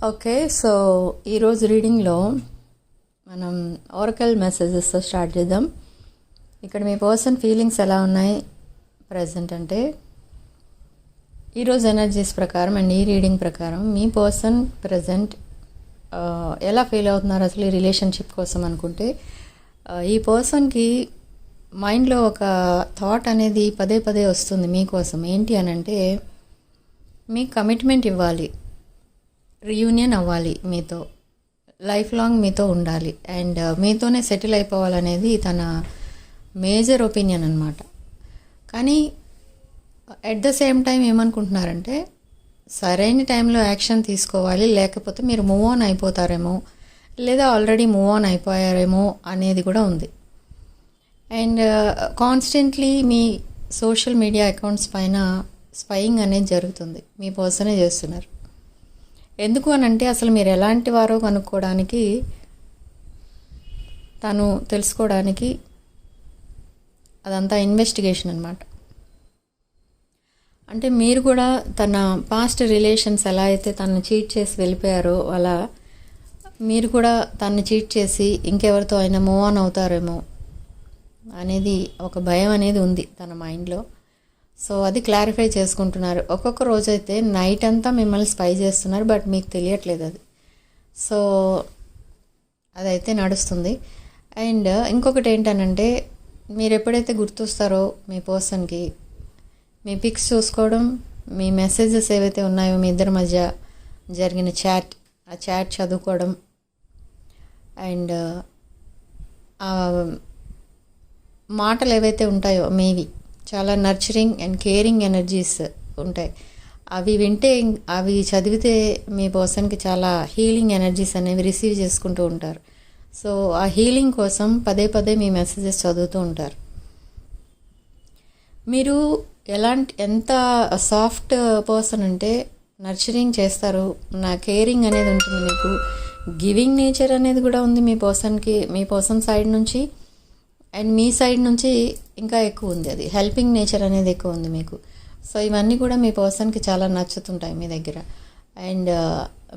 Okay. So, ఈరోజు రీడింగ్‌లో మనం Oracle మెసేజెస్‌తో start చేద్దాం. ఇక్కడ మీ పర్సన్ ఫీలింగ్స్ ఎలా ఉన్నాయి ప్రెజెంట్ అంటే, ఈరోజు ఎనర్జీస్ ప్రకారం అండ్ ఈ రీడింగ్ ప్రకారం మీ పర్సన్ ప్రెజెంట్ ఎలా ఫీల్ అవుతున్నారు అసలు ఈ రిలేషన్షిప్ కోసం అనుకుంటే, ఈ పర్సన్కి మైండ్లో ఒక థాట్ అనేది పదే పదే వస్తుంది మీకోసం. ఏంటి అని అంటే, మీకు కమిట్మెంట్ ఇవ్వాలి, రీయూనియన్ అవ్వాలి, మీతో లైఫ్ లాంగ్ మీతో ఉండాలి అండ్ మీతోనే సెటిల్ అయిపోవాలనేది తన మేజర్ ఒపీనియన్ అనమాట. కానీ ఎట్ ద సేమ్ టైం ఏమనుకుంటున్నారంటే, సరైన టైంలో యాక్షన్ తీసుకోవాలి, లేకపోతే మీరు మూవ్ ఆన్ అయిపోతారేమో, లేదా ఆల్రెడీ మూవ్ ఆన్ అయిపోయారేమో అనేది కూడా ఉంది. And constantly me social media accounts పైన స్పైయింగ్ అనేది జరుగుతుంది, మీ పర్సనే చేస్తున్నారు. ఎందుకు అని అంటే, అసలు మీరు ఎలాంటి వారో కనుక్కోవడానికి, తను తెలుసుకోవడానికి, అదంతా ఇన్వెస్టిగేషన్ అనమాట. అంటే మీరు కూడా తన పాస్ట్ రిలేషన్స్ ఎలా అయితే తను చీట్ చేసి వెళ్ళిపోయారో, అలా మీరు కూడా తను చీట్ చేసి ఇంకెవరితో అయినా మూవ్ ఆన్ అవుతారేమో అనేది ఒక భయం అనేది ఉంది తన మైండ్లో. సో అది క్లారిఫై చేసుకుంటున్నారు. ఒక్కొక్క రోజైతే నైట్ అంతా మిమ్మల్ని స్పై చేస్తున్నారు, బట్ మీకు తెలియట్లేదు అది. సో అదైతే నడుస్తుంది. అండ్ ఇంకొకటి ఏంటనంటే, మీరు ఎప్పుడైతే గుర్తొస్తారో మీ పర్సన్కి, మీ పిక్స్ చూసుకోవడం, మీ మెసేజెస్ ఏవైతే ఉన్నాయో మీ ఇద్దరి మధ్య జరిగిన ఆ చాట్ చదువుకోవడం అండ్ ఆ మాటలు ఏవైతే ఉంటాయో మీవి చాలా నర్చరింగ్ అండ్ కేరింగ్ ఎనర్జీస్ ఉంటాయి. అవి వింటే, అవి చదివితే మీ పర్సన్కి చాలా హీలింగ్ ఎనర్జీస్ అనేవి రిసీవ్ చేసుకుంటూ ఉంటారు. సో ఆ హీలింగ్ కోసం పదే పదే మీ మెసేజెస్ చదువుతూ ఉంటారు. మీరు ఎంత సాఫ్ట్ పర్సన్ అంటే, నర్చరింగ్ చేస్తారు, నా కేరింగ్ అనేది ఉంటుంది మీకు, గివింగ్ నేచర్ అనేది కూడా ఉంది మీ పర్సన్కి, మీ పర్సన్ సైడ్ నుంచి. అండ్ మీ సైడ్ నుంచి ఇంకా ఎక్కువ ఉంది, అది హెల్పింగ్ నేచర్ అనేది ఎక్కువ ఉంది మీకు. సో ఇవన్నీ కూడా మీ పర్సన్కి చాలా నచ్చుతుంటాయి మీ దగ్గర. అండ్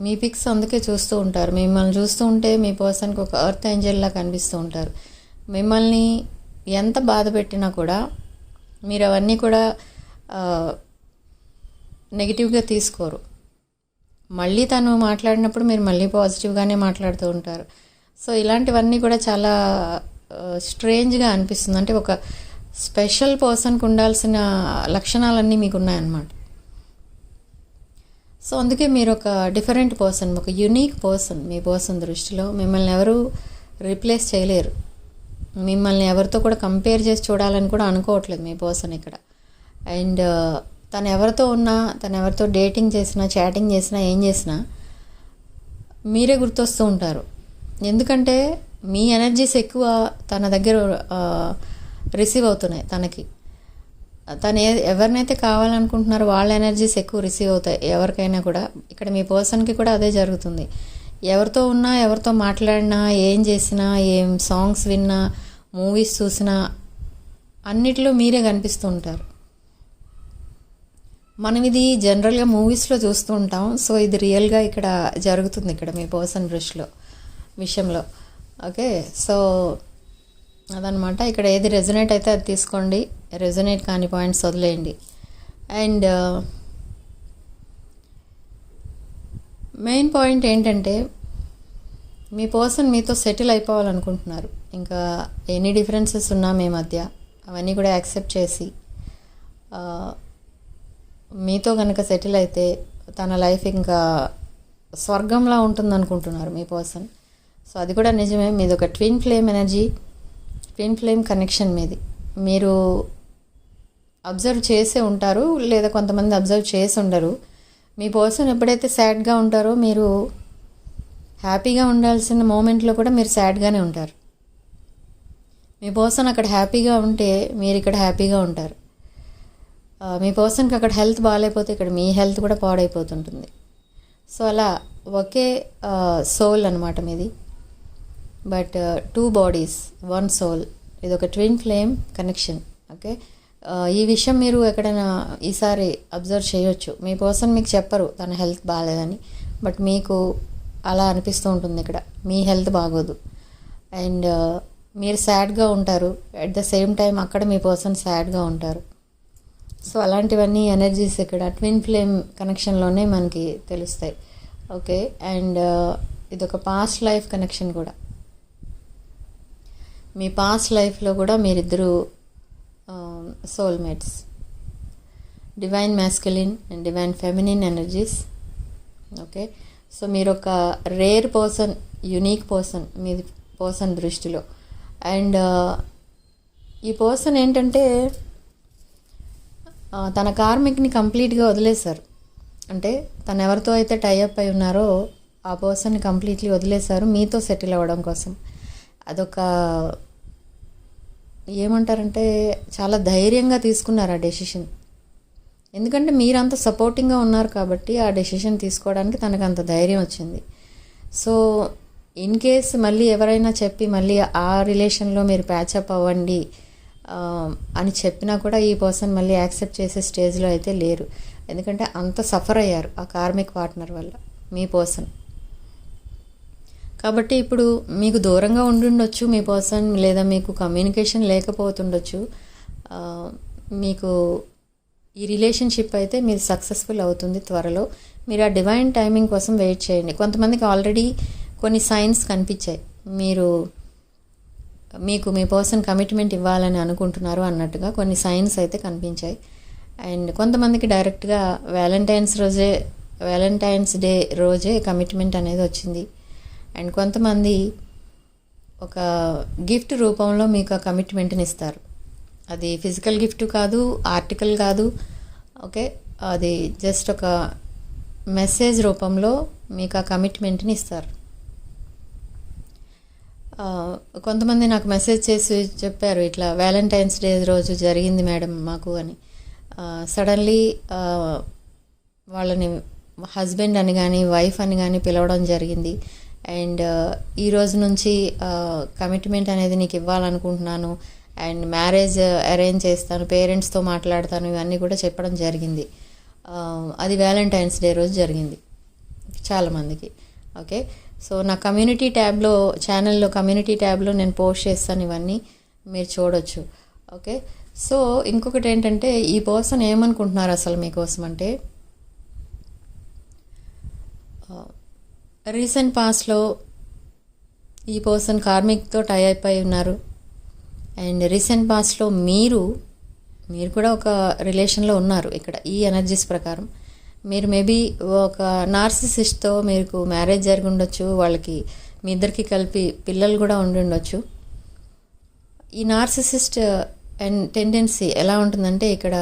మీ పిక్స్ అందుకే చూస్తూ ఉంటారు. మిమ్మల్ని చూస్తూ ఉంటే మీ పర్సన్కి ఒక ఎర్త్ ఏంజెల్లా కనిపిస్తూ ఉంటారు. మిమ్మల్ని ఎంత బాధ పెట్టినా కూడా మీరు అవన్నీ కూడా నెగిటివ్గా తీసుకోరు. మళ్ళీ తను మాట్లాడినప్పుడు మీరు మళ్ళీ పాజిటివ్గానే మాట్లాడుతూ ఉంటారు. సో ఇలాంటివన్నీ కూడా చాలా స్ట్రేంజ్గా అనిపిస్తుంది. అంటే ఒక స్పెషల్ పర్సన్కి ఉండాల్సిన లక్షణాలన్నీ మీకు ఉన్నాయన్నమాట. సో అందుకే మీరు ఒక డిఫరెంట్ పర్సన్, ఒక యునీక్ పర్సన్. మీ పర్సన్ దృష్టిలో మిమ్మల్ని ఎవరు రీప్లేస్ చేయలేరు. మిమ్మల్ని ఎవరితో కూడా కంపేర్ చేసి చూడాలని కూడా అనుకోవట్లేదు మీ పర్సన్ ఇక్కడ. అండ్ తను ఎవరితో ఉన్నా, తను ఎవరితో డేటింగ్ చేసినా, చాటింగ్ చేసినా, ఏం చేసినా మీరే గుర్తొస్తూ ఉంటారు. ఎందుకంటే మీ ఎనర్జీస్ ఎక్కువ తన దగ్గర రిసీవ్ అవుతున్నాయి. తను ఎవరినైతే కావాలనుకుంటున్నారో వాళ్ళ ఎనర్జీస్ ఎక్కువ రిసీవ్ అవుతాయి ఎవరికైనా కూడా. ఇక్కడ మీ పర్సన్కి కూడా అదే జరుగుతుంది. ఎవరితో ఉన్నా, ఎవరితో మాట్లాడినా, ఏం చేసినా, ఏం సాంగ్స్ విన్నా, మూవీస్ చూసినా, అన్నిట్లో మీరే కనిపిస్తూ ఉంటారు. మనం ఇది జనరల్గా మూవీస్లో చూస్తూ ఉంటాం. సో ఇది రియల్గా ఇక్కడ జరుగుతుంది, ఇక్కడ మీ పర్సన్ విషయంలో. ఓకే, సో అదనమాట. ఇక్కడ ఏది రెజొనేట్ అయితే అది తీసుకోండి, రెజొనేట్ కాని పాయింట్స్ వదిలేయండి. అండ్ మెయిన్ పాయింట్ ఏంటంటే, మీ పర్సన్ మీతో సెటిల్ అయిపోవాలనుకుంటున్నారు. ఇంకా ఎన్ని డిఫరెన్సెస్ ఉన్నా మీ మధ్య అవన్నీ కూడా యాక్సెప్ట్ చేసి మీతో కనుక సెటిల్ అయితే తన లైఫ్ ఇంకా స్వర్గంలా ఉంటుంది అనుకుంటున్నారు మీ పర్సన్. సో అది కూడా నిజమే. మీది ఒక twin flame energy, twin flame connection మీది. మీరు అబ్జర్వ్ చేసే ఉంటారు, లేదా కొంతమంది అబ్జర్వ్ చేసి ఉండరు. మీ పర్సన్ ఎప్పుడైతే సాడ్గా ఉంటారో, మీరు హ్యాపీగా ఉండాల్సిన మూమెంట్లో కూడా మీరు సాడ్గానే ఉంటారు. మీ పర్సన్ అక్కడ హ్యాపీగా ఉంటే మీరు ఇక్కడ హ్యాపీగా ఉంటారు. మీ పర్సన్కి అక్కడ హెల్త్ బాగాలేకపోతే ఇక్కడ మీ హెల్త్ కూడా పాడైపోతుంటుంది. సో అలా ఒకే సోల్ అనమాట మీది, బట్ 2 bodies 1 soul. ఇది ఒక ట్విన్ ఫ్లేమ్ కనెక్షన్. ఓకే, ఈ విషయం మీరు ఎక్కడైనా ఈసారి అబ్జర్వ్ చేయొచ్చు. మీ పర్సన్ మీకు చెప్పరు తన హెల్త్ బాగాలేదని, బట్ మీకు అలా అనిపిస్తూ ఉంటుంది ఇక్కడ మీ హెల్త్ బాగోదు అండ్ మీరు సాడ్గా ఉంటారు. అట్ ద సేమ్ టైం అక్కడ మీ పర్సన్ సాడ్గా ఉంటారు. సో అలాంటివన్నీ ఎనర్జీస్ ఇక్కడ ట్విన్ ఫ్లేమ్ కనెక్షన్లోనే మనకి తెలుస్తాయి. ఓకే, అండ్ ఇదొక పాస్ట్ లైఫ్ కనెక్షన్ కూడా. మీ పాస్ట్ లైఫ్లో కూడా మీరిద్దరూ soulmates. Divine masculine and divine feminine energies. Okay, so మీరు ఒక రేర్ పర్సన్, యునీక్ పర్సన్ మీ పర్సన్ దృష్టిలో. అండ్ ఈ పర్సన్ ఏంటంటే తన కార్మిక్ని కంప్లీట్గా వదిలేశారు. అంటే తను ఎవరితో అయితే టైఅప్ అయి ఉన్నారో ఆ పర్సన్ని కంప్లీట్లీ వదిలేశారు మీతో సెటిల్ అవ్వడం కోసం. అదొక ఏమంటారంటే చాలా ధైర్యంగా తీసుకున్నారు ఆ డెసిషన్. ఎందుకంటే మీరంత సపోర్టింగ్గా ఉన్నారు కాబట్టి ఆ డెసిషన్ తీసుకోవడానికి తనకు అంత ధైర్యం వచ్చింది. సో ఇన్ కేస్ మళ్ళీ ఎవరైనా చెప్పి మళ్ళీ ఆ రిలేషన్లో మీరు ప్యాచప్ అవ్వండి అని చెప్పినా కూడా ఈ పర్సన్ మళ్ళీ యాక్సెప్ట్ చేసే స్టేజ్లో అయితే లేరు. ఎందుకంటే అంత సఫర్ అయ్యారు ఆ కార్మిక్ పార్ట్నర్ వల్ల మీ పర్సన్. కాబట్టి ఇప్పుడు మీకు దూరంగా ఉండుండొచ్చు మీ పర్సన్, లేదా మీకు కమ్యూనికేషన్ లేకపోతుండొచ్చు. మీకు ఈ రిలేషన్షిప్ అయితే మీరు సక్సెస్ఫుల్ అవుతుంది త్వరలో. మీరు ఆ డివైన్ టైమింగ్ కోసం వెయిట్ చేయండి. కొంతమందికి ఆల్రెడీ కొన్ని సైన్స్ కనిపించాయి, మీకు మీ పర్సన్ కమిట్మెంట్ ఇవ్వాలని అనుకుంటున్నారు అన్నట్టుగా కొన్ని సైన్స్ అయితే కనిపించాయి. అండ్ కొంతమందికి డైరెక్ట్గా వ్యాలంటైన్స్ డే రోజే కమిట్మెంట్ అనేది వచ్చింది. అండ్ కొంతమంది ఒక గిఫ్ట్ రూపంలో మీకు ఆ కమిట్మెంట్ని ఇస్తారు. అది ఫిజికల్ గిఫ్ట్ కాదు, ఆర్టికల్ కాదు. ఓకే, అది జస్ట్ ఒక మెసేజ్ రూపంలో మీకు ఆ కమిట్మెంట్ని ఇస్తారు. కొంతమంది నాకు మెసేజ్ చేసి చెప్పారు, ఇట్లా వ్యాలంటైన్స్ డే రోజు జరిగింది మేడం మాకు అని. సడన్లీ వాళ్ళని హస్బెండ్ అని కానీ వైఫ్ అని కానీ పిలవడం జరిగింది. అండ్ ఈ రోజు నుంచి కమిట్మెంట్ అనేది నీకు ఇవ్వాలనుకుంటున్నాను అండ్ మ్యారేజ్ అరేంజ్ చేస్తాను, పేరెంట్స్తో మాట్లాడతాను, ఇవన్నీ కూడా చెప్పడం జరిగింది. అది వ్యాలంటైన్స్ డే రోజు జరిగింది చాలామందికి. ఓకే, సో నా కమ్యూనిటీ ట్యాబ్లో, ఛానల్లో కమ్యూనిటీ ట్యాబ్లో నేను పోస్ట్ చేస్తాను, ఇవన్నీ మీరు చూడొచ్చు. ఓకే, సో ఇంకొకటి ఏంటంటే ఈ పర్సన్ ఏమనుకుంటున్నారు అసలు మీకోసం అంటే, రీసెంట్ పాస్ట్లో ఈ పర్సన్ కార్మిక్తో టై అయిపోయి ఉన్నారు. అండ్ రీసెంట్ పాస్ట్లో మీరు కూడా ఒక రిలేషన్లో ఉన్నారు. ఇక్కడ ఈ ఎనర్జీస్ ప్రకారం మీరు మేబీ ఒక నార్సిసిస్ట్తో మీకు మ్యారేజ్ జరిగి ఉండొచ్చు, వాళ్ళకి మీ ఇద్దరికి కలిపి పిల్లలు కూడా ఉండి ఉండొచ్చు. ఈ నార్సిసిస్ట్ అండ్ టెండెన్సీ ఎలా ఉంటుందంటే, ఇక్కడ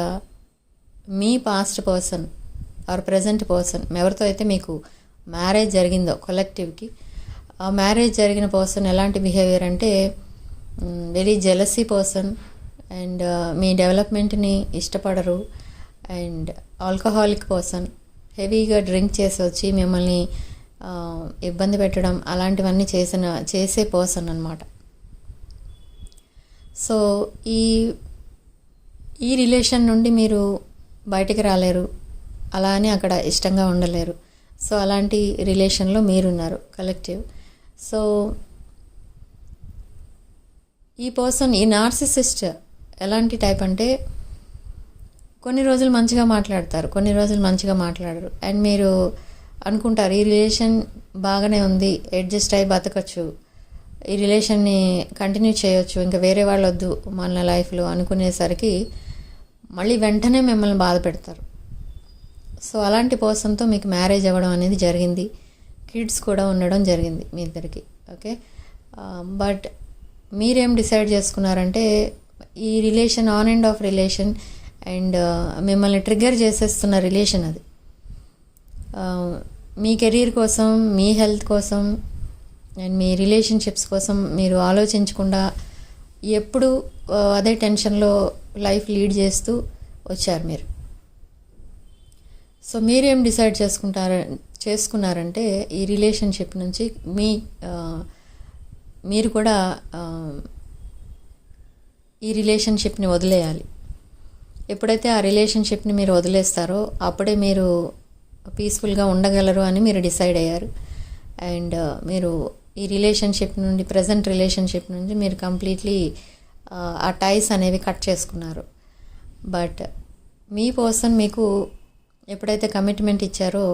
మీ past person or present person ఎవరితో అయితే మీకు మ్యారేజ్ జరిగిందో కలెక్టివ్కి, ఆ మ్యారేజ్ జరిగిన పర్సన్ ఎలాంటి బిహేవియర్ అంటే వెరీ జెలసీ పర్సన్ అండ్ మీ డెవలప్మెంట్ని ఇష్టపడరు. అండ్ ఆల్కహాలిక్ పర్సన్, హెవీగా డ్రింక్ చేసి వచ్చి మిమ్మల్ని ఇబ్బంది పెట్టడం అలాంటివన్నీ చేసే పర్సన్ అన్నమాట. సో ఈ రిలేషన్ నుండి మీరు బయటికి రాలేరు, అలా అని అక్కడ ఇష్టంగా ఉండలేరు. సో అలాంటి రిలేషన్లో మీరున్నారు కలెక్టివ్. సో ఈ పర్సన్, ఈ నార్సిసిస్ట్ ఎలాంటి టైప్ అంటే, కొన్ని రోజులు మంచిగా మాట్లాడతారు, కొన్ని రోజులు మంచిగా మాట్లాడరు. అండ్ మీరు అనుకుంటారు ఈ రిలేషన్ బాగానే ఉంది, అడ్జస్ట్ అయ్యి బతకచ్చు, ఈ రిలేషన్ని కంటిన్యూ చేయొచ్చు, ఇంకా వేరే వాళ్ళు వద్దు మన లైఫ్లో అనుకునేసరికి మళ్ళీ వెంటనే మిమ్మల్ని బాధ పెడతారు. సో అలాంటి పర్సన్తో మీకు మ్యారేజ్ అవ్వడం అనేది జరిగింది, కిడ్స్ కూడా ఉండడం జరిగింది మీ ఇద్దరికి. ఓకే, బట్ మీరేం డిసైడ్ చేసుకున్నారంటే, ఈ relation on and of relation and మిమ్మల్ని ట్రిగ్గర్ చేసేస్తున్న రిలేషన్ అది. మీ కెరీర్ కోసం, మీ హెల్త్ కోసం అండ్ మీ రిలేషన్షిప్స్ కోసం మీరు ఆలోచించకుండా ఎప్పుడు అదే టెన్షన్లో లైఫ్ లీడ్ చేస్తూ వచ్చారు మీరు. సో మీరేం డిసైడ్ చేసుకున్నారంటే, ఈ రిలేషన్షిప్ నుంచి మీరు కూడా ఈ రిలేషన్షిప్ని వదిలేయాలి. ఎప్పుడైతే ఆ రిలేషన్షిప్ని మీరు వదిలేస్తారో అప్పుడే మీరు పీస్ఫుల్గా ఉండగలరు అని మీరు డిసైడ్ అయ్యారు. అండ్ మీరు ఈ రిలేషన్షిప్ నుండి, ప్రజెంట్ రిలేషన్షిప్ నుండి మీరు కంప్లీట్లీ ఆ టైస్ అనేవి కట్ చేసుకున్నారు. బట్ మీ పర్సన్ మీకు ఎప్పుడైతే కమిట్మెంట్ ఇచ్చారో,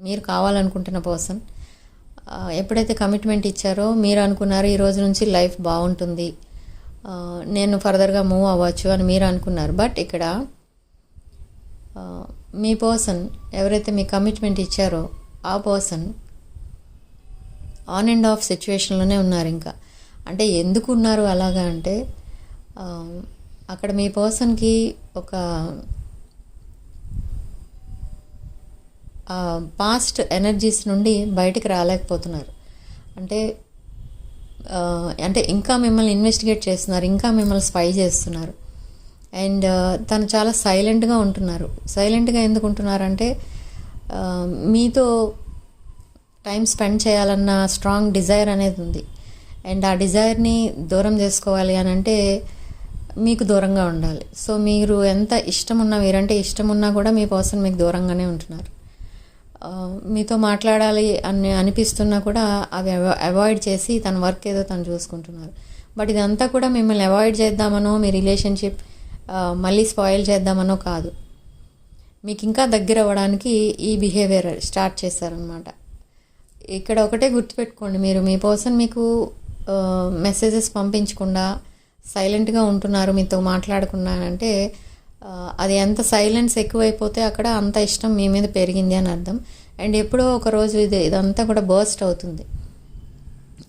మీరు కావాలనుకుంటున్న పర్సన్ ఎప్పుడైతే కమిట్మెంట్ ఇచ్చారో, మీరు అనుకున్నారు ఈ రోజు నుంచి లైఫ్ బాగుంటుంది, నేను ఫర్దర్గా మూవ్ అవ్వచ్చు అని మీరు అనుకున్నారు. బట్ ఇక్కడ మీ పర్సన్ ఎవరైతే మీ కమిట్మెంట్ ఇచ్చారో ఆ పర్సన్ ఆన్ అండ్ ఆఫ్ సిచ్యువేషన్లోనే ఉన్నారు. ఇంకా అంటే ఎందుకు ఉన్నారు అలాగా అంటే, అక్కడ మీ పర్సన్కి ఒక పాస్ట్ ఎనర్జీస్ నుండి బయటికి రాలేకపోతున్నారు. అంటే ఇంకా మిమ్మల్ని ఇన్వెస్టిగేట్ చేస్తున్నారు, ఇంకా మిమ్మల్ని స్పై చేస్తున్నారు. అండ్ తను చాలా సైలెంట్గా ఉంటున్నారు. సైలెంట్గా ఎందుకు ఉంటున్నారంటే, మీతో టైం స్పెండ్ చేయాలన్న స్ట్రాంగ్ డిజైర్ అనేది ఉంది. అండ్ ఆ డిజైర్ని దూరం చేసుకోవాలి అని అంటే మీకు దూరంగా ఉండాలి. సో మీరు ఎంత ఇష్టం ఉన్నా, మీరంటే ఇష్టం ఉన్నా కూడా మీ పర్సన్ మీకు దూరంగానే ఉంటున్నారు. మీతో మాట్లాడాలి అని అనిపిస్తున్నా కూడా అవి అవాయిడ్ చేసి తన వర్క్ ఏదో తను చూసుకుంటున్నారు. బట్ ఇదంతా కూడా మిమ్మల్ని అవాయిడ్ చేద్దామనో, మీ రిలేషన్షిప్ మళ్ళీ స్పాయిల్ చేద్దామనో కాదు, మీకు ఇంకా దగ్గర అవ్వడానికి ఈ బిహేవియర్ స్టార్ట్ చేశారనమాట. ఇక్కడ ఒకటే గుర్తుపెట్టుకోండి, మీరు మీ పర్సన్ మీకు మెసేజెస్ పంపించకుండా సైలెంట్గా ఉంటున్నారు, మీతో మాట్లాడుకున్నానంటే అది ఎంత సైలెన్స్ ఎక్కువైపోతే అక్కడ అంత ఇష్టం మీ మీద పెరిగింది అని అర్థం. అండ్ ఎప్పుడో ఒక రోజు ఇదంతా కూడా బర్స్ట్ అవుతుంది.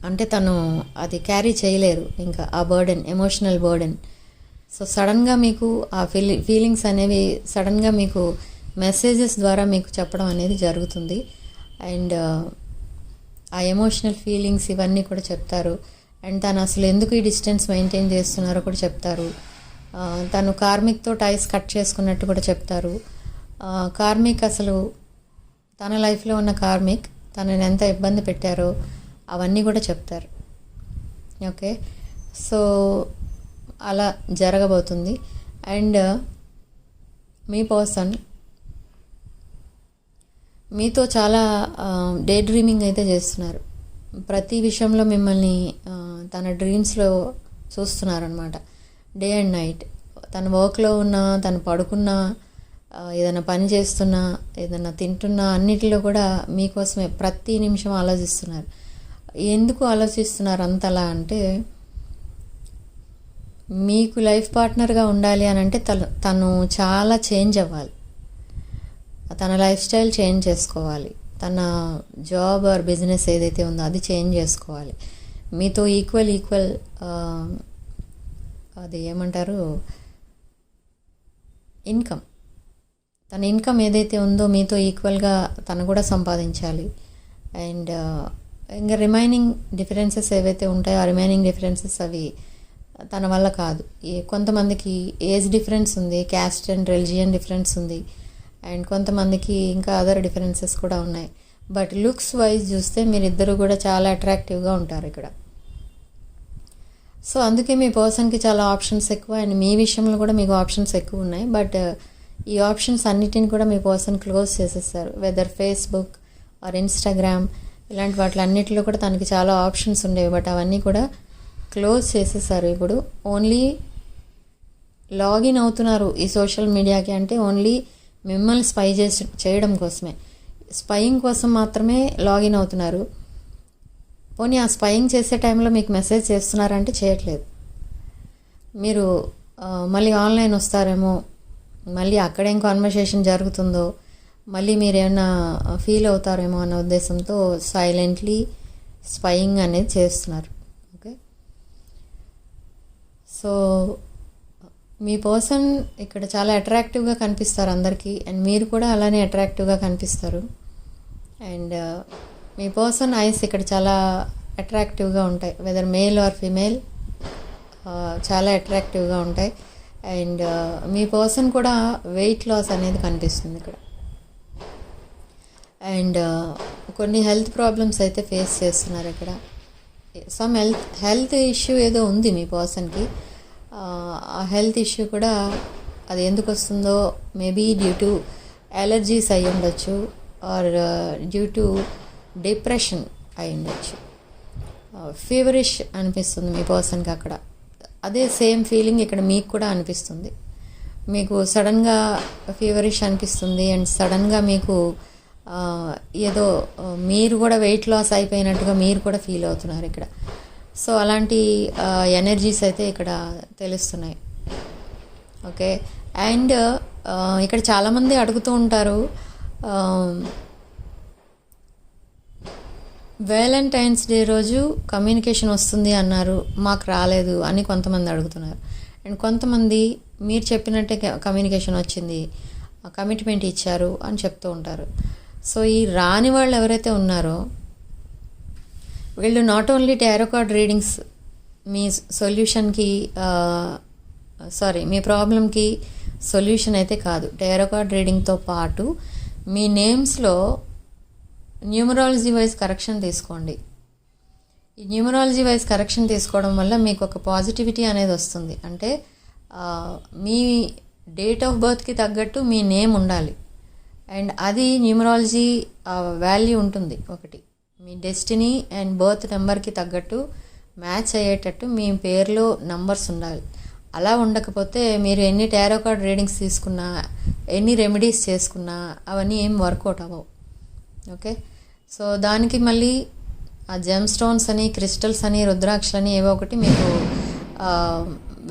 అంటే తను అది క్యారీ చేయలేరు ఇంకా ఆ బర్డెన్, ఎమోషనల్ బర్డెన్. సో సడన్గా మీకు ఆ ఫీలింగ్స్ అనేవి సడన్గా మీకు మెసేజెస్ ద్వారా మీకు చెప్పడం అనేది జరుగుతుంది. అండ్ ఆ ఎమోషనల్ ఫీలింగ్స్ ఇవన్నీ కూడా చెప్తారు. అండ్ తను అసలు ఎందుకు ఈ డిస్టెన్స్ మెయింటైన్ చేస్తున్నారో కూడా చెప్తారు. తను కార్మిక్తో టైస్ కట్ చేసుకున్నట్టు కూడా చెప్తారు. కార్మిక్ అసలు తన లైఫ్లో ఉన్న కార్మిక్ తనని ఎంత ఇబ్బంది పెట్టారో అవన్నీ కూడా చెప్తారు. ఓకే, సో అలా జరగబోతుంది. అండ్ మీ పర్సన్ మీతో చాలా డే డ్రీమింగ్ అయితే చేస్తున్నారు. ప్రతి విషయంలో మిమ్మల్ని తన డ్రీమ్స్లో చూస్తున్నారనమాట. డే అండ్ నైట్ తన వర్క్లో ఉన్నా, తను పడుకున్నా, ఏదైనా పని చేస్తున్నా, ఏదైనా తింటున్నా, అన్నిటిలో కూడా మీకోసమే ప్రతి నిమిషం ఆలోచిస్తున్నారు. ఎందుకు ఆలోచిస్తున్నారు అంతలా అంటే, మీకు లైఫ్ పార్ట్నర్గా ఉండాలి అని అంటే తను చాలా చేంజ్ అవ్వాలి, తన లైఫ్ స్టైల్ చేంజ్ చేసుకోవాలి, తన జాబ్ ఆర్ బిజినెస్ ఏదైతే ఉందో అది చేంజ్ చేసుకోవాలి. మీతో ఈక్వల్ అది ఏమంటారు, ఇన్కమ్, తన ఇన్కమ్ ఏదైతే ఉందో మీతో ఈక్వల్గా తను కూడా సంపాదించాలి. అండ్ ఇంకా రిమైనింగ్ డిఫరెన్సెస్ ఏవైతే ఉంటాయో ఆ రిమైనింగ్ డిఫరెన్సెస్ అవి తన వల్ల కాదు. కొంతమందికి ఏజ్ డిఫరెన్స్ ఉంది, క్యాస్ట్ అండ్ రిలిజియన్ డిఫరెన్స్ ఉంది, అండ్ కొంతమందికి ఇంకా అదర్ డిఫరెన్సెస్ కూడా ఉన్నాయి. బట్ లుక్స్ వైజ్ చూస్తే మీరిద్దరూ కూడా చాలా అట్రాక్టివ్గా ఉంటారు ఇక్కడ. సో అందుకే మీ పర్సన్కి చాలా ఆప్షన్స్ ఎక్కువ, అండ్ మీ విషయంలో కూడా మీకు ఆప్షన్స్ ఎక్కువ ఉన్నాయి. బట్ ఈ ఆప్షన్స్ అన్నిటిని కూడా మీ పర్సన్ క్లోజ్ చేసేస్తారు. వెదర్ ఫేస్బుక్ ఆర్ ఇన్స్టాగ్రామ్ ఇలాంటి వాటిలన్నిటిలో కూడా తనకి చాలా ఆప్షన్స్ ఉండేవి, బట్ అవన్నీ కూడా క్లోజ్ చేసేసారు. ఇప్పుడు ఓన్లీ లాగిన్ అవుతున్నారు ఈ సోషల్ మీడియాకి అంటే ఓన్లీ మిమ్మల్ని స్పై చేయడం కోసమే, స్పైయింగ్ కోసం మాత్రమే లాగిన్ అవుతున్నారు. పోనీ ఆ స్పైయింగ్ చేసే టైంలో మీకు మెసేజ్ చేస్తున్నారంటే చేయట్లేదు. మీరు మళ్ళీ ఆన్లైన్ వస్తారేమో, మళ్ళీ అక్కడేం కాన్వర్సేషన్ జరుగుతుందో, మళ్ళీ మీరేమన్నా ఫీల్ అవుతారేమో అన్న ఉద్దేశంతో సైలెంట్లీ స్పైయింగ్ అనేది చేస్తున్నారు. ఓకే, సో మీ పర్సన్ ఇక్కడ చాలా అట్రాక్టివ్గా కనిపిస్తారు అందరికీ, అండ్ మీరు కూడా అలానే అట్రాక్టివ్గా కనిపిస్తారు. అండ్ మీ పర్సన్ ఐస్ ఇక్కడ చాలా అట్రాక్టివ్గా ఉంటాయి, వెదర్ మేల్ ఆర్ ఫీమేల్ చాలా అట్రాక్టివ్గా ఉంటాయి. అండ్ మీ పర్సన్ కూడా వెయిట్ లాస్ అనేది కనిపిస్తుంది ఇక్కడ. అండ్ కొన్ని హెల్త్ ప్రాబ్లమ్స్ అయితే ఫేస్ చేస్తున్నారు ఇక్కడ. సమ్ హెల్త్ ఇష్యూ ఏదో ఉంది మీ పర్సన్కి. ఆ హెల్త్ ఇష్యూ కూడా అది ఎందుకు వస్తుందో మేబీ డ్యూ టు అలర్జీస్ అయి ఉండొచ్చు, ఆర్ డ్యూ టు డిప్రెషన్ అయి ఉండొచ్చు. ఫీవరిష్ అనిపిస్తుంది మీ పర్సన్కి అక్కడ. అదే సేమ్ ఫీలింగ్ ఇక్కడ మీకు కూడా అనిపిస్తుంది. మీకు సడన్గా ఫీవరిష్ అనిపిస్తుంది అండ్ సడన్గా మీకు ఏదో మీరు కూడా వెయిట్ లాస్ అయిపోయినట్టుగా మీరు కూడా ఫీల్ అవుతున్నారు ఇక్కడ. సో అలాంటి ఎనర్జీస్ అయితే ఇక్కడ తెలుస్తున్నాయి. ఓకే, అండ్ ఇక్కడ చాలామంది అడుగుతూ ఉంటారు, వ్యాలంటైన్స్ డే రోజు కమ్యూనికేషన్ వస్తుంది అన్నారు, మాకు రాలేదు అని కొంతమంది అడుగుతున్నారు. అండ్ కొంతమంది మీరు చెప్పినట్టే కమ్యూనికేషన్ వచ్చింది, కమిట్మెంట్ ఇచ్చారు అని చెప్తూ ఉంటారు. సో ఈ రాని వాళ్ళు ఎవరైతే ఉన్నారో వీళ్ళు not only tarot card readings మీ సొల్యూషన్కి మీ ప్రాబ్లంకి సొల్యూషన్ అయితే కాదు. టారో కార్డ్ రీడింగ్తో పాటు మీ నేమ్స్లో న్యూమరాలజీ వైజ్ కరెక్షన్ తీసుకోండి. ఈ న్యూమరాలజీ వైజ్ కరెక్షన్ తీసుకోవడం వల్ల మీకు ఒక పాజిటివిటీ అనేది వస్తుంది. అంటే మీ డేట్ ఆఫ్ బర్త్కి తగ్గట్టు మీ నేమ్ ఉండాలి. అండ్ అది న్యూమరాలజీ వాల్యూ ఉంటుంది. ఒకటి మీ డెస్టినీ అండ్ బర్త్ నెంబర్కి తగ్గట్టు మ్యాచ్ అయ్యేటట్టు మీ పేరులో నంబర్స్ ఉండాలి. అలా ఉండకపోతే మీరు ఎన్ని టారో కార్డ్ రీడింగ్స్ తీసుకున్నా, ఎన్ని రెమెడీస్ చేసుకున్నా అవన్నీ ఏం వర్కౌట్ అవ్వవు. ఓకే, సో దానికి మళ్ళీ ఆ జెమ్ స్టోన్స్ అని, క్రిస్టల్స్ అని, రుద్రాక్షలని ఏవో ఒకటి మీకు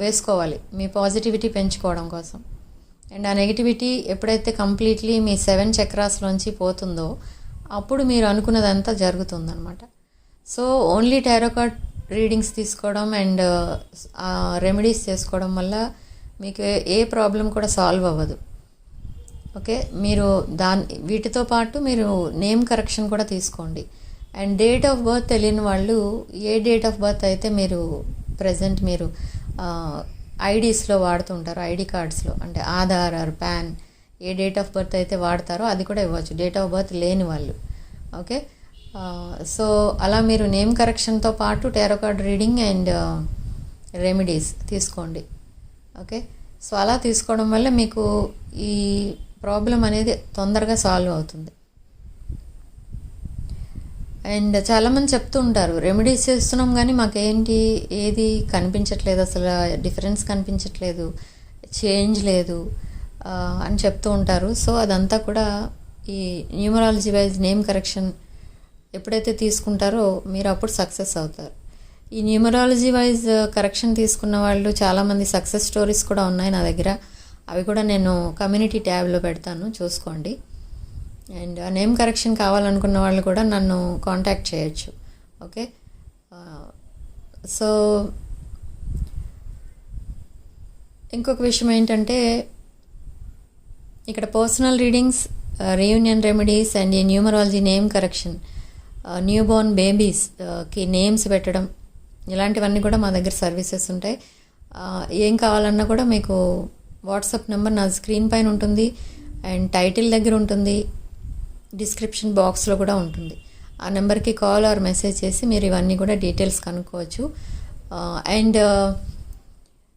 వేసుకోవాలి మీ పాజిటివిటీ పెంచుకోవడం కోసం. అండ్ ఆ నెగిటివిటీ ఎప్పుడైతే కంప్లీట్లీ మీ 7 చక్రాస్లోంచి పోతుందో అప్పుడు మీరు అనుకున్నదంతా జరుగుతుందన్నమాట. So only tarot card readings తీసుకోవడం అండ్ రెమెడీస్ చేసుకోవడం వల్ల మీకు ఏ ప్రాబ్లం కూడా సాల్వ్ అవ్వదు. ఓకే, మీరు వీటితో పాటు మీరు నేమ్ కరెక్షన్ కూడా తీసుకోండి. అండ్ డేట్ ఆఫ్ బర్త్ తెలియని వాళ్ళు ఏ డేట్ ఆఫ్ బర్త్ అయితే మీరు ప్రజెంట్ మీరు ఐడీస్లో వాడుతుంటారు, ఐడి కార్డ్స్లో అంటే ఆధార్ ఆర్ పాన్ ఏ డేట్ ఆఫ్ బర్త్ అయితే వాడతారో అది కూడా ఇవ్వచ్చు, డేట్ ఆఫ్ బర్త్ లేని వాళ్ళు. ఓకే, సో అలా మీరు నేమ్ కరెక్షన్తో పాటు tarot card reading and remedies తీసుకోండి. ఓకే, సో అలా తీసుకోవడం వల్ల మీకు ఈ ప్రాబ్లం అనేది తొందరగా సాల్వ్ అవుతుంది. అండ్ చాలామంది చెప్తూ ఉంటారు, రెమెడీస్ చేస్తున్నాం కానీ మాకేంటి ఏది కనిపించట్లేదు, అసలు డిఫరెన్స్ కనిపించట్లేదు, చేంజ్ లేదు అని చెప్తూ ఉంటారు. సో అదంతా కూడా ఈ న్యూమరాలజీ వైజ్ నేమ్ కరెక్షన్ ఎప్పుడైతే తీసుకుంటారో మీరు అప్పుడు సక్సెస్ అవుతారు. ఈ న్యూమరాలజీ వైజ్ కరెక్షన్ తీసుకున్న వాళ్ళు చాలామంది సక్సెస్ స్టోరీస్ కూడా ఉన్నాయి నా దగ్గర. అవి కూడా నేను కమ్యూనిటీ ట్యాబ్లో పెడతాను, చూసుకోండి. అండ్ నేమ్ కరెక్షన్ కావాలనుకున్న వాళ్ళు కూడా నన్ను కాంటాక్ట్ చేయొచ్చు. ఓకే, సో ఇంకొక విషయం ఏంటంటే ఇక్కడ personal readings, reunion remedies and ఈ numerology name correction, new born బేబీస్కి నేమ్స్ పెట్టడం, ఇలాంటివన్నీ కూడా మా దగ్గర సర్వీసెస్ ఉంటాయి. ఏం కావాలన్నా కూడా మీకు వాట్సాప్ నెంబర్ నా స్క్రీన్ పైన ఉంటుంది అండ్ టైటిల్ దగ్గర ఉంటుంది, డిస్క్రిప్షన్ బాక్స్లో కూడా ఉంటుంది. ఆ నెంబర్కి కాల్ ఆర్ మెసేజ్ చేసి మీరు ఇవన్నీ కూడా డీటెయిల్స్ కనుక్కోవచ్చు. అండ్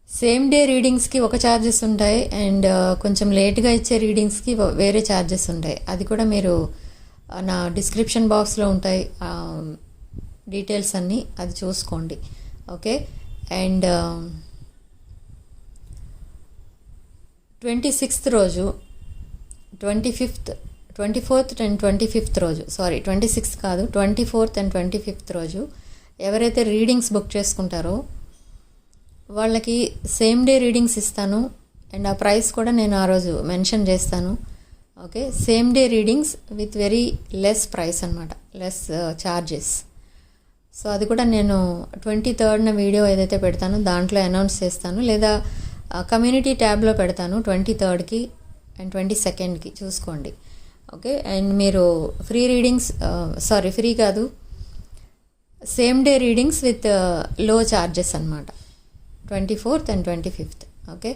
సేమ్ డే రీడింగ్స్కి ఒక ఛార్జెస్ ఉంటాయి అండ్ కొంచెం లేట్గా ఇచ్చే రీడింగ్స్కి వేరే ఛార్జెస్ ఉంటాయి. అది కూడా మీరు నా డిస్క్రిప్షన్ బాక్స్లో ఉంటాయి డీటెయిల్స్ అన్నీ, అది చూసుకోండి. ఓకే, అండ్ 26th రోజు, 24th అండ్ 25th రోజు, 26th కాదు 24th అండ్ 25th రోజు ఎవరైతే రీడింగ్స్ బుక్ చేసుకుంటారో వాళ్ళకి సేమ్ డే రీడింగ్స్ ఇస్తాను. అండ్ ఆ ప్రైస్ కూడా నేను ఆ రోజు మెన్షన్ చేస్తాను. Okay, same day readings with very less price అనమాట, లెస్ ఛార్జెస్. సో అది కూడా నేను 23rd వీడియో ఏదైతే పెడతానో దాంట్లో అనౌన్స్ చేస్తాను, లేదా కమ్యూనిటీ ట్యాబ్లో పెడతాను 23rd అండ్ 22nd చూసుకోండి. ఓకే, అండ్ మీరు ఫ్రీ రీడింగ్స్, ఫ్రీ కాదు, సేమ్ డే రీడింగ్స్ విత్ లో ఛార్జెస్ అనమాట 24th and 25th. Okay,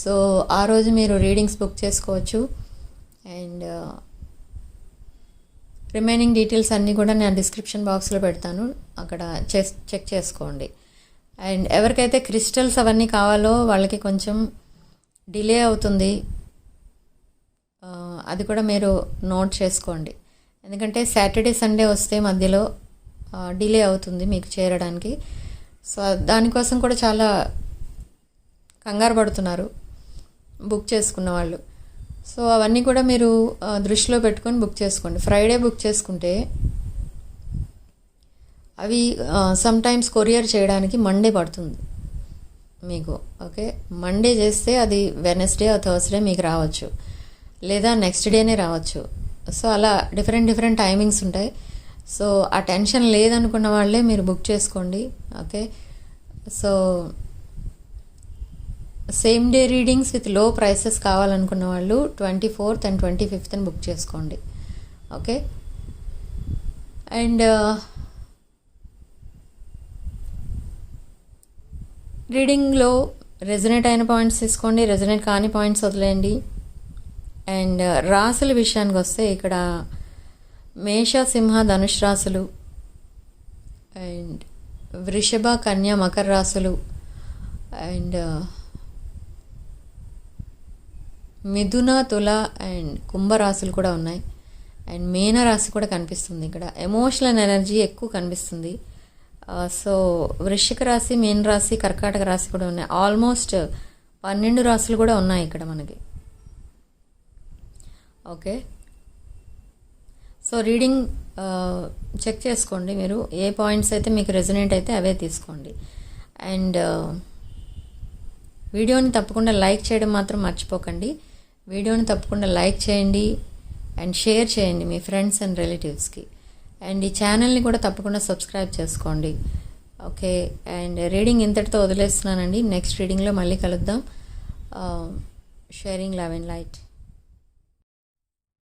so ఆ రోజు మీరు రీడింగ్స్ బుక్ చేసుకోవచ్చు. అండ్ రిమైనింగ్ డీటెయిల్స్ అన్నీ కూడా నేను డిస్క్రిప్షన్ బాక్స్లో పెడతాను, అక్కడ చెక్ చేసుకోండి. అండ్ ఎవరికైతే క్రిస్టల్స్ అవన్నీ కావాలో వాళ్ళకి కొంచెం డిలే అవుతుంది. అది కూడా మీరు నోట్ చేసుకోండి. ఎందుకంటే సాటర్డే సండే వస్తే మధ్యలో డిలే అవుతుంది మీకు చేరడానికి. సో దానికోసం కూడా చాలా కంగారు పడుతున్నారు బుక్ చేసుకున్న వాళ్ళు. సో అవన్నీ కూడా మీరు దృష్టిలో పెట్టుకొని బుక్ చేసుకోండి. ఫ్రైడే బుక్ చేసుకుంటే అవి సమ్టైమ్స్ కొరియర్ చేయడానికి మండే పడుతుంది మీకు. ఓకే, మండే చేస్తే అది వెనస్డే ఆ థర్స్డే మీకు రావచ్చు, లేదా నెక్స్ట్ డేనే రావచ్చు. సో అలా డిఫరెంట్ టైమింగ్స్ ఉంటాయి. సో ఆ టెన్షన్ లేదనుకున్న వాళ్ళే మీరు బుక్ చేసుకోండి. Okay, so same day readings with లో ప్రైసెస్ కావాలనుకున్న వాళ్ళు 24th and 25th బుక్ చేసుకోండి. ఓకే, అండ్ రీడింగ్లో రెజనేట్ అయిన పాయింట్స్ తీసుకోండి, రెజనేట్ కాని పాయింట్స్ వదిలేయండి. అండ్ రాసుల విషయానికి వస్తే ఇక్కడ మేష, సింహ, ధనుష్ రాసులు, అండ్ వృషభ, కన్య, మకర రాసులు, అండ్ మిథున, తుల అండ్ కుంభరాశులు కూడా ఉన్నాయి. అండ్ మీన రాశి కూడా కనిపిస్తుంది. ఇక్కడ ఎమోషనల్ ఎనర్జీ ఎక్కువ కనిపిస్తుంది. సో వృశ్చిక రాశి, మీన రాశి, కర్కాటక రాశి కూడా ఉన్నాయి. ఆల్మోస్ట్ 12 రాశులు కూడా ఉన్నాయి ఇక్కడ మనకి. ఓకే, సో రీడింగ్ చెక్ చేసుకోండి మీరు. ఏ పాయింట్స్ అయితే మీకు రెజనేట్ అయితే అవే తీసుకోండి. అండ్ వీడియోని తప్పకుండా లైక్ చేయడం మాత్రం మర్చిపోకండి. వీడియోని తప్పకుండా లైక్ చేయండి అండ్ షేర్ చేయండి మీ ఫ్రెండ్స్ అండ్ రిలేటివ్స్కి. అండ్ ఈ ఛానల్ని కూడా తప్పకుండా సబ్స్క్రైబ్ చేసుకోండి. ఓకే, అండ్ రీడింగ్ ఇంతటితో వదిలేస్తున్నానండి. నెక్స్ట్ రీడింగ్లో మళ్ళీ కలుద్దాం. Sharing love and light.